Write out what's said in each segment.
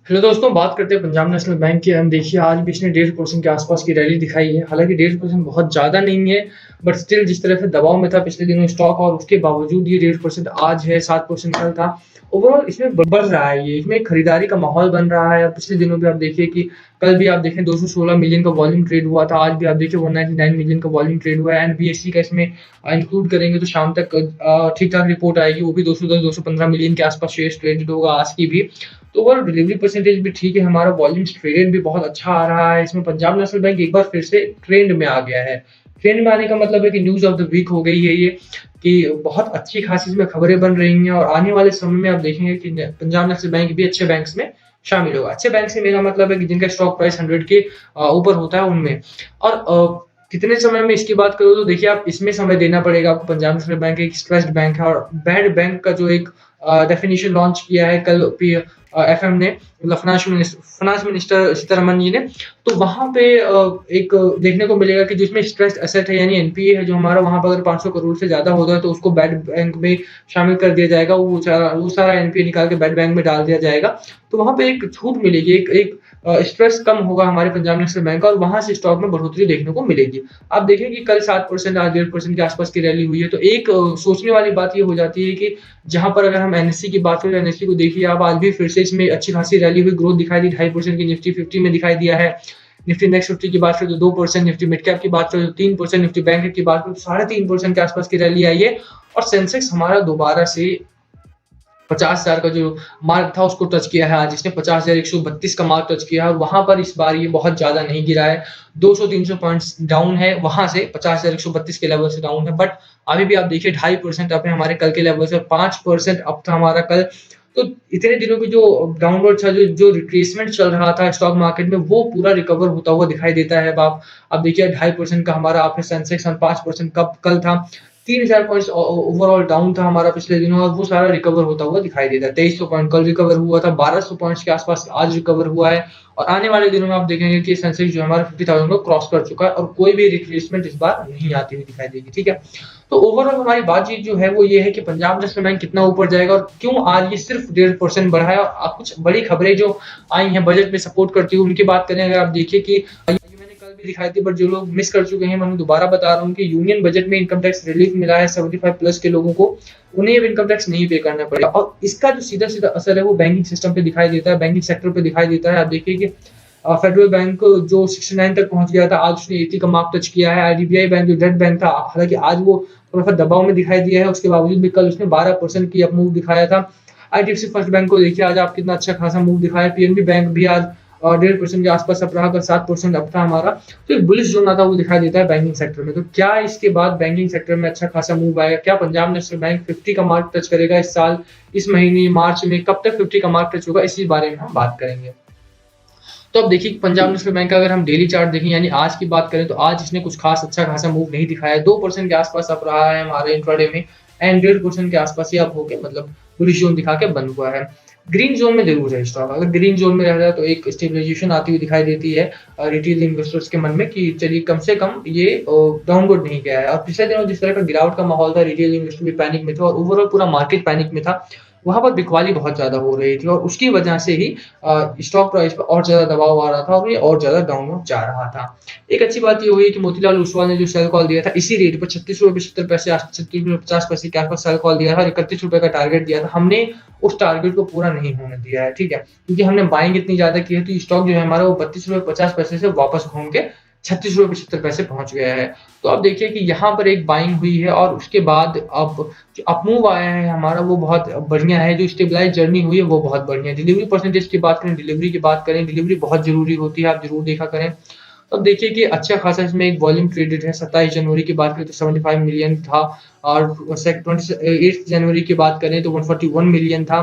Hello दोस्तों, बात करते हैं पंजाब नेशनल बैंक की। हम देखिए आज भी इसने 1.5% के आसपास की रैली दिखाई है। हालाँकि 1.5% बहुत ज़्यादा नहीं है, बट स्टिल जिस तरह से दबाव में था पिछले दिनों स्टॉक, और उसके बावजूद ये 1.5% आज है, 7% कल था। ओवरऑल इसमें बढ़ रहा है ये, इसमें खरीदारी का माहौल बन रहा है। और पिछले दिनों भी आप देखिए कि कल भी आप देखें 216 मिलियन का वॉल्यूम ट्रेड हुआ था। आज भी आप देखिए 199 मिलियन का वॉल्यूम ट्रेड हुआ है। एंड बीएसई का इसमें इंक्लूड करेंगे तो शाम तक ठीक-ठाक रिपोर्ट आएगी। वो भी 210-215 मिलियन के आसपास शेयर्स ट्रेडेड होगा आज की भी। तो ओवरऑल डिलीवरी परसेंटेज भी ठीक है, हमारा वॉल्यूम्स ट्रेडेड भी बहुत अच्छा आ रहा है। इसमें पंजाब नेशनल बैंक एक बार फिर से ट्रेंड में आ गया है। ट्रेंड में आने का मतलब है कि न्यूज़ ऑफ द वीक हो गई है ये, कि बहुत अच्छी खासी इसमें खबरें बन रही हैं। और आने वाले समय में आप देखेंगे कि पंजाब नेशनल बैंक भी अच्छे बैंक्स में शामिल होगा। अच्छे बैंक से मेरा मतलब है कि जिनका स्टॉक प्राइस 100 के ऊपर होता है उनमें। और कितने समय में इसकी बात करूँ तो देखिए, आप इसमें समय देना पड़ेगा आपको। पंजाब नेशनल बैंक एक स्ट्रेस्ड बैंक है, और बैड बैंक का जो एक डेफिनिशन लॉन्च किया है कल एफएम ने, मतलब फाइनेंस मिनिस्टर सीतारमन जी ने। तो वहाँ पे एक देखने को मिलेगा कि जिसमें स्ट्रेस्ड एसेट है यानी एनपीए है जो हमारा, वहाँ पर अगर 500 करोड़ से ज़्यादा होता है तो उसको बैड बैंक में शामिल कर दिया जाएगा। वो सारा एनपीए निकाल के बैड बैंक में डाल दिया जाएगा। तो वहाँ पे एक छूट मिलेगी, एक एक स्ट्रेस कम होगा हमारे पंजाब नेशनल बैंक का, और वहाँ से स्टॉक में बढ़ोतरी देखने को मिलेगी। आप देखें कि कल 7%, आज 1.5% के आसपास की रैली हुई है। तो एक सोचने वाली बात ये हो जाती है कि जहाँ पर अगर हम एनएससी की बात करें, एनएससी को देखिए आप, आज भी फिर से इसमें अच्छी खासी रैली हुई, ग्रोथ दिखाई दी। 2.5% की निफ्टी 50 में दिखाई दिया है। निफ्टी नेक्स्ट 50 की बात करें तो 2%, निफ्टी मिड कैप की बात करें तो 3%, निफ्टी बैंक की बात करें तो 3.5% के आसपास की रैली आई है। और सेंसेक्स हमारा दोबारा से 50,000 का जो मार्क था उसको टच किया है। आज इसने 50,132 का मार्क टच किया है, और वहाँ पर इस बार ये बहुत ज़्यादा नहीं गिरा है। 200-300 पॉइंट्स डाउन है, वहाँ से 50,132 के लेवल से डाउन है। बट अभी भी आप देखिए 2.5% अप है हमारे कल के लेवल से, और 5% अप था हमारा कल। तो इतने दिनों की जो डाउनवर्ड था, जो जो रिट्रेसमेंट चल रहा था स्टॉक मार्केट में, वो पूरा रिकवर होता हुआ दिखाई देता है। अब आप अब देखिए 2.5% का हमारा अप है सेंसेक्स, और 5% कब कल था। 3,000 पॉइंट्स ओवरऑल डाउन था हमारा पिछले दिनों, और वो सारा रिकवर होता हुआ दिखाई देता है। 2,300 पॉइंट कल रिकवर हुआ था, 1,200 पॉइंट्स के आसपास आज रिकवर हुआ है। और आने वाले दिनों में आप देखेंगे कि सेंसेक्स जो है हमारा 50,000 को क्रॉस कर चुका है, और कोई भी रिट्रेसमेंट इस बार नहीं आती हुई दिखाई देगी। ठीक है, तो ओवरऑल हमारी बातचीत जो है वो ये है कि पंजाब नेशनल बैंक कितना ऊपर जाएगा, और क्यों आज ये सिर्फ 1.5% बढ़ा है। और कुछ बड़ी खबरें जो आई हैं बजट में सपोर्ट करती हुई, उनकी बात करें अगर आप देखिए कि मैंने कल भी दिखाई थी, बट जो लोग मिस कर चुके हैं मैं उन्हें दोबारा बता रहा हूँ कि यूनियन बजट में इनकम टैक्स रिलीफ मिला है 75 प्लस के लोगों को। उन्हें अब इनकम टैक्स नहीं पे करना पड़ेगा, और इसका जो सीधा सीधा असर है वो बैंकिंग सिस्टम पे दिखाई देता है, बैंकिंग सेक्टर पे दिखाई देता है। आप देखिए कि फेडरल बैंक जो 69 तक पहुंच गया था, आज उसने 80 का मार्क टच किया है। आईडीबीआई बैंक जो डेड बैंक था, हालांकि आज वो थोड़ा सा दबाव में दिखाई दिया है, उसके बावजूद भी कल उसने 12% की अप मूव दिखाया था। आईडीएफसी फर्स्ट बैंक को देखिए आज आप कितना अच्छा खासा मूव दिखाया। पीएनबी बैंक भी आज 1.5% के आसपास अप रहा, 7% अप था हमारा। तो एक बुलिश जोन आता वो दिखाई देता है बैंकिंग सेक्टर में। तो क्या इसके बाद बैंकिंग सेक्टर में अच्छा खासा मूव आएगा? क्या पंजाब नेशनल बैंक 50 का मार्क टच करेगा इस साल, इस महीने मार्च में? कब तक 50 का मार्क टच होगा, इसी बारे में हम बात करेंगे। तो अब देखिए पंजाब नेशनल बैंक का अगर हम डेली चार्ट देखें यानी आज की बात करें, तो आज इसने कुछ खास अच्छा खासा मूव नहीं दिखाया है। 2% के आसपास अप रहा है हमारे इंट्राडे में, एंड 1.5% के आसपास ही अप होके मतलब बुलिश जोन दिखा के बंद हुआ है। ग्रीन जोन में जरूर है स्टॉक, अगर ग्रीन जोन में रह जाए तो एक स्टेबलाइजेशन आती हुई दिखाई देती है रिटेल इन्वेस्टर्स के मन में कि चलिए कम से कम ये डाउनवर्ड नहीं गया है। और पिछले दिनों जिस तरह का गिरावट का माहौल था, रिटेल इन्वेस्टर भी पैनिक में थे, और ओवरऑल पूरा मार्केट पैनिक में था। वहाँ पर बिकवाली बहुत ज़्यादा हो रही थी, और उसकी वजह से ही स्टॉक प्राइस पर और ज़्यादा दबाव आ रहा था, और ये और ज़्यादा डाउनवर्ड जा रहा था। एक अच्छी बात ये हुई कि मोतीलाल ओसवाल ने जो सेल कॉल दिया था इसी रेट पर 36.75 ₹36.50 के आसपास सेल कॉल दिया था, और 31 रुपए का टारगेट दिया था। हमने उस टारगेट को पूरा नहीं होने दिया है, ठीक है, क्योंकि हमने बाइंग इतनी ज़्यादा की है, तो स्टॉक जो है हमारा वो 32.50 से वापस घूम के 36.75 पहुंच गया है। तो अब देखिए कि यहाँ पर एक बाइंग हुई है, और उसके बाद अब जो अपमूव आया है हमारा वो बहुत बढ़िया है। जो स्टेबलाइज जर्नी हुई है वो बहुत बढ़िया है। डिलीवरी परसेंटेज की बात करें, डिलीवरी बहुत जरूरी होती है, आप जरूर देखा करें। तो अब देखिए कि अच्छा खासा इसमें एक वॉल्यूम ट्रेडेड है। 27 जनवरी की बात करें तो 75 मिलियन था, और 28 जनवरी की बात करें तो 141 मिलियन था,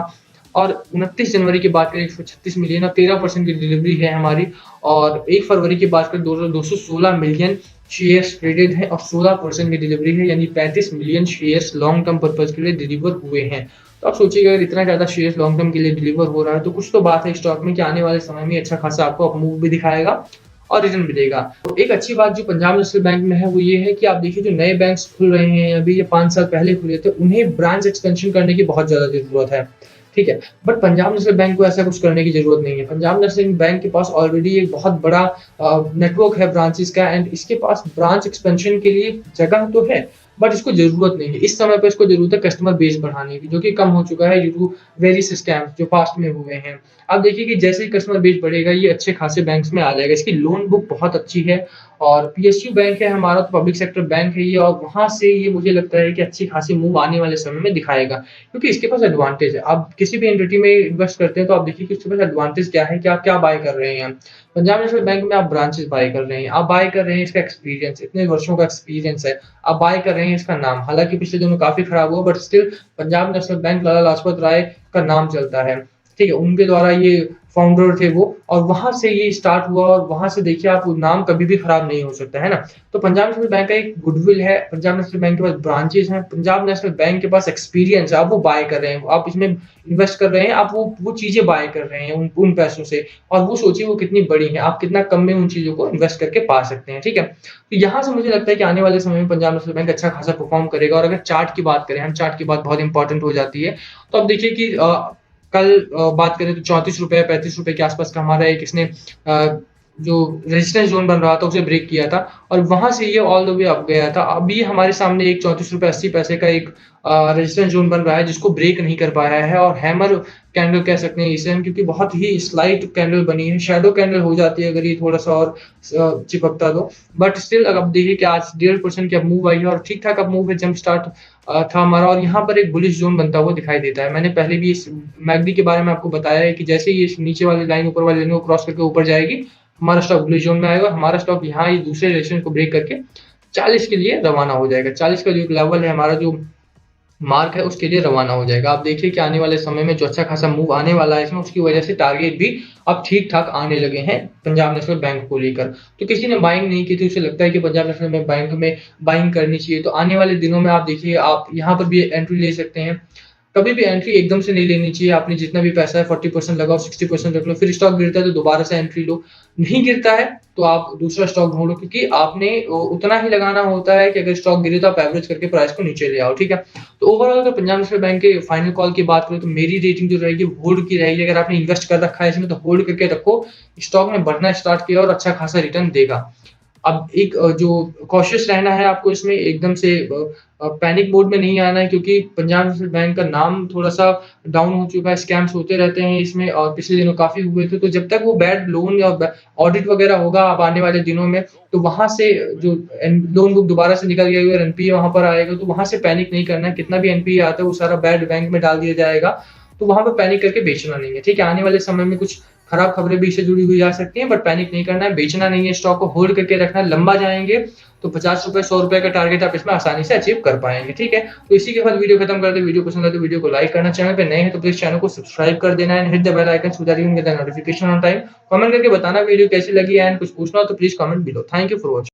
और 29 जनवरी की बात करें 136 मिलियन, और 13% की डिलीवरी है हमारी। और 1 फरवरी की बात करें 216 मिलियन शेयर्स ट्रेडेड है, और 16% की डिलीवरी है, यानी 35 million shares long term purpose के लिए डिलीवर हुए हैं। तो आप सोचिएगा अगर इतना ज़्यादा शेयर्स लॉन्ग टर्म के लिए डिलीवर हो रहा है, तो कुछ तो बात है स्टॉक में कि आने वाले समय में अच्छा खासा आपको अप मूव भी दिखाएगा और रिटर्न भी देगा। तो एक अच्छी बात जो पंजाब नेशनल बैंक में है वो ये है कि आप देखिए जो नए बैंक्स खुल रहे हैं, अभी ये 5 साल पहले खुले थे, उन्हें ब्रांच एक्सपेंशन करने की बहुत ज़्यादा ज़रूरत है। ठीक है? बट पंजाब नेशनल बैंक को ऐसा कुछ करने की ज़रूरत नहीं है। पंजाब नेशनल बैंक के पास ऑलरेडी एक बहुत बड़ा नेटवर्क है ब्रांचेज़ का एंड इसके पास ब्रांच एक्सपेंशन के लिए जगह तो है, बट इसको ज़रूरत नहीं है। इस समय पे इसको ज़रूरत है कस्टमर बेस बढ़ाने की, जो कि कम हो चुका है ड्यू टू वेरियस स्कैम्स जो पास्ट में हुए हैं। आप देखिए कि जैसे ही कस्टमर बेस बढ़ेगा, ये अच्छे खासे बैंक्स में आ जाएगा। इसकी लोन बुक बहुत अच्छी है और पीएसयू बैंक है हमारा, तो पब्लिक सेक्टर बैंक है ये, और वहाँ से ये मुझे लगता है कि अच्छी खासी मूव आने वाले समय में दिखाएगा। क्योंकि इसके पास एडवांटेज है। आप किसी भी एंटिटी में इन्वेस्ट करते हैं तो आप देखिए कि उसके पास एडवांटेज क्या है कि आप क्या बाय कर रहे हैं। पंजाब नेशनल बैंक में आप ब्रांचेस बाय कर रहे हैं, आप बाय कर रहे हैं इसका एक्सपीरियंस, इतने वर्षों का एक्सपीरियंस है। आप बाय कर रहे हैं इसका नाम, हालाँकि पिछले दिनों काफ़ी खराब हुआ, but still Punjab National Bank Lala Lajpat Rai का नाम चलता है। ठीक है? उनके द्वारा ये फाउंडर थे वो, और वहाँ से ये स्टार्ट हुआ, और वहाँ से देखिए आप नाम कभी भी खराब नहीं हो सकता, है ना? तो पंजाब नेशनल बैंक का एक गुडविल है, पंजाब नेशनल बैंक के पास ब्रांचेज़ हैं, पंजाब नेशनल बैंक के पास एक्सपीरियंस है, आप वो बाय कर रहे हैं, आप इसमें इन्वेस्ट कर रहे हैं, आप वो चीज़ें बाय कर रहे हैं उन उन पैसों से, और वो सोचिए वो कितनी बड़ी हैं, आप कितना कम में उन चीज़ों को इन्वेस्ट करके पा सकते हैं, ठीक है? तो यहाँ से मुझे लगता है कि आने वाले समय में पंजाब नेशनल बैंक अच्छा खासा परफ़ॉर्म करेगा। और अगर चार्ट की बात करें हम, चार्ट की बात बहुत इंपॉर्टेंट हो जाती है। तो आप देखिए कि कल बात करें तो ₹34 ₹35 के आसपास का हमारा एक इसने जो रेजिस्टेंस ज़ोन बन रहा था उसे ब्रेक किया था, और वहाँ से ये ऑल द वे अप गया था। अभी हमारे सामने एक ₹34.80 का एक रेजिस्टेंस ज़ोन बन रहा है जिसको ब्रेक नहीं कर पाया है, और हैमर कैंडल कह सकते हैं इसे हम, क्योंकि बहुत ही स्लाइट कैंडल बनी है, शैडो कैंडल हो जाती है अगर ये थोड़ा-सा और चिपकता तो। बट स्टिल अगर आप देखिए कि आज 1.5% की अब मूव आई है, और ठीक-ठाक अब मूव है, जंप स्टार्ट था हमारा, और यहाँ पर एक बुलिश ज़ोन बनता हुआ दिखाई देता है। मैंने पहले भी इस मैकडी के बारे में आपको बताया है कि जैसे ही ये नीचे वाली लाइन ऊपर वाली लाइन को क्रॉस करके ऊपर जाएगी, हमारा स्टॉक बुलिश ज़ोन में आएगा, और हमारा स्टॉक यहाँ ये दूसरे रेजिस्टेंस को ब्रेक करके 40 के लिए रवाना हो जाएगा। 40 का जो एक लेवल है हमारा, जो मार्क है, उसके लिए रवाना हो जाएगा। आप देखिए कि आने वाले समय में जो अच्छा खासा मूव आने वाला है इसमें, उसकी वजह से टारगेट भी अब ठीक-ठाक आने लगे हैं पंजाब नेशनल बैंक को लेकर। तो किसी ने बाइंग नहीं की थी, उसे लगता है कि पंजाब नेशनल बैंक में बाइंग करनी चाहिए, तो आने वाले दिनों में आप देखिए, आप यहाँ पर भी एंट्री ले सकते हैं। कभी भी एंट्री एकदम से नहीं लेनी चाहिए। आपने जितना भी पैसा है 40% लगाओ, 60% रख लो, फिर स्टॉक गिरता है तो दोबारा से एंट्री लो। नहीं गिरता है तो आप दूसरा स्टॉक ढूँढो, क्योंकि आपने उतना ही लगाना होता है कि अगर स्टॉक गिरे तो आप एवरेज करके प्राइस को नीचे ले आओ, ठीक है? तो ओवरऑल अगर पंजाब नेशनल बैंक के फाइनल कॉल की बात करें तो मेरी रेटिंग जो रहेगी होल्ड की रहेगी। अगर आपने इन्वेस्ट कर रखा है इसमें तो होल्ड करके रखो, स्टॉक ने बढ़ना स्टार्ट किया और अच्छा खासा रिटर्न देगा। अब एक जो कॉशियस रहना है आपको इसमें, एकदम से पैनिक मोड में नहीं आना है, क्योंकि पंजाब नेशनल बैंक का नाम थोड़ा-सा डाउन हो चुका है, स्कैम्स होते रहते हैं इसमें, और पिछले दिनों काफ़ी हुए थे। तो जब तक वो बैड लोन या ऑडिट वगैरह होगा अब आने वाले दिनों में, तो वहाँ से जो लोन बुक दोबारा से निकल गई और एनपीए वहाँ पर आएगा, तो वहाँ से पैनिक नहीं करना है। कितना भी एनपीए आता है वो सारा बैड बैंक में डाल दिया जाएगा, तो वहाँ पे पैनिक करके बेचना नहीं है, ठीक है? आने वाले समय में कुछ खराब खबरें भी इससे जुड़ी हुई आ सकती हैं, बट पैनिक नहीं करना है, बेचना नहीं है, स्टॉक को होल्ड करके रखना है। लंबा जाएँगे तो ₹50 ₹100 का टारगेट आप इसमें आसानी से अचीव कर पाएँगे, ठीक है? तो इसी के साथ वीडियो खत्म करते हैं। वीडियो पसंद आए तो वीडियो को लाइक करना, चैनल पे नए हैं तो प्लीज़ चैनल को सब्सक्राइब कर देना and hit the bell icon so that you can get the notification on time. Comment करके बताना वीडियो कैसी लगी, एंड कुछ पूछना हो तो please comment below. Thank you for watching.